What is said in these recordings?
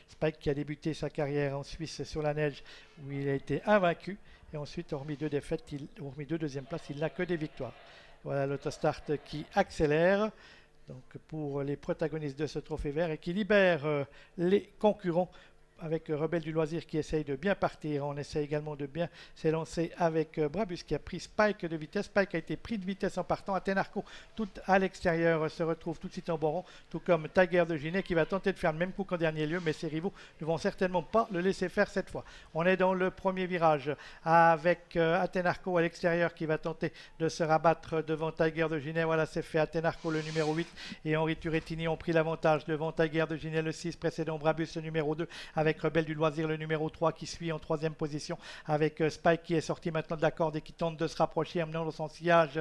Spike qui a débuté sa carrière en Suisse sur la neige où il a été invaincu. Et ensuite, hormis deux défaites, hormis deux deuxièmes places, il n'a que des victoires. Voilà l'autostart qui accélère. Donc pour les protagonistes de ce trophée vert et qui libère les concurrents avec Rebelle du Loisir qui essaye de bien partir. On essaie également de bien s'élancer avec Brabus qui a pris Spike de vitesse. Spike a été pris de vitesse en partant. Atenarco, tout à l'extérieur, se retrouve tout de suite en bon rond, tout comme Tiger de Ginet qui va tenter de faire le même coup qu'en dernier lieu, mais ses rivaux ne vont certainement pas le laisser faire cette fois. On est dans le premier virage avec Atenarco à l'extérieur qui va tenter de se rabattre devant Tiger de Ginet. Voilà, c'est fait. Atenarco, le numéro 8, et Henri Turettini ont pris l'avantage devant Tiger de Ginet, le 6, précédent Brabus, le numéro 2, avec Rebelle du Loisir, le numéro 3 qui suit en troisième position, avec Spike qui est sorti maintenant de la corde et qui tente de se rapprocher, amenant dans son sillage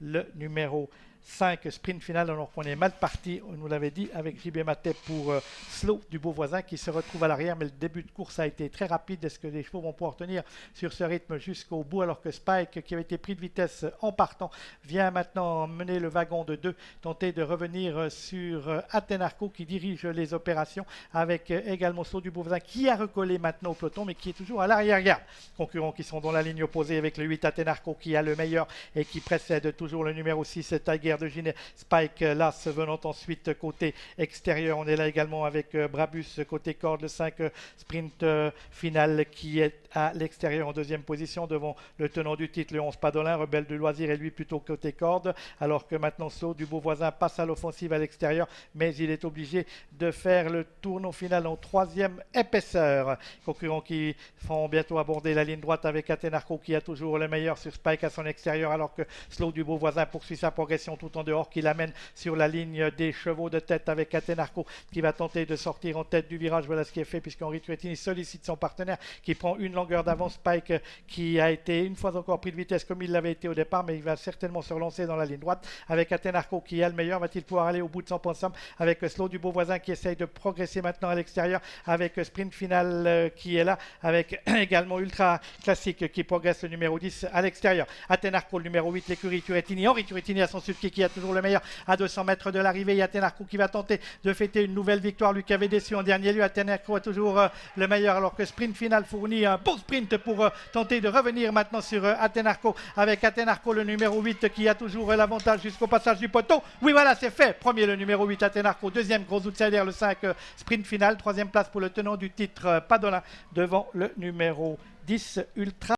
le numéro 5, sprint final, alors qu'on est mal parti, on nous l'avait dit, avec JB Matet pour Slow du Beauvoisin qui se retrouve à l'arrière, mais le début de course a été très rapide. Est-ce que les chevaux vont pouvoir tenir sur ce rythme jusqu'au bout, alors que Spike, qui avait été pris de vitesse en partant, vient maintenant mener le wagon de 2, tenter de revenir sur Atenarco qui dirige les opérations, avec également Slow du Beauvoisin qui a recollé maintenant au peloton, mais qui est toujours à l'arrière-garde. Concurrents qui sont dans la ligne opposée avec le 8 Atenarco qui a le meilleur et qui précède toujours le numéro 6 Tiger de Ginet. Spike Las venant ensuite côté extérieur. On est là également avec Brabus côté corde, le 5 sprint final qui est à l'extérieur en deuxième position devant le tenant du titre, le 11 Padolin. Rebelle de Loisir et lui plutôt côté corde, alors que maintenant Slow du Beauvoisin passe à l'offensive à l'extérieur, mais il est obligé de faire le tournant final en troisième épaisseur. Concurrents qui vont bientôt aborder la ligne droite avec Atenarco qui a toujours le meilleur sur Spike à son extérieur, alors que Slow du Beauvoisin poursuit sa progression tout en dehors, qui l'amène sur la ligne des chevaux de tête avec Atenarco qui va tenter de sortir en tête du virage. Voilà ce qui est fait, puisqu'Henri Turettini sollicite son partenaire qui prend une longueur d'avance. Spike qui a été une fois encore pris de vitesse comme il l'avait été au départ, mais il va certainement se relancer dans la ligne droite avec Atenarco qui a le meilleur. Va-t-il pouvoir aller au bout de son pensum avec Slow du Beauvoisin qui essaye de progresser maintenant à l'extérieur, avec sprint final qui est là, avec également Ultra Classique qui progresse, le numéro 10 à l'extérieur. Atenarco, le numéro 8, l'écurie Turettini. Henri Turettini à son subki qui a toujours le meilleur à 200 mètres de l'arrivée. Il y a Atenarco qui va tenter de fêter une nouvelle victoire, lui qui avait déçu en dernier lieu. Atenarco a toujours le meilleur, alors que sprint final fournit un beau sprint pour tenter de revenir maintenant sur Atenarco, avec Atenarco le numéro 8 qui a toujours l'avantage jusqu'au passage du poteau. Oui, voilà, c'est fait. Premier le numéro 8 Atenarco, deuxième gros outsider le 5 sprint final, troisième place pour le tenant du titre Padolin devant le numéro 10 Ultra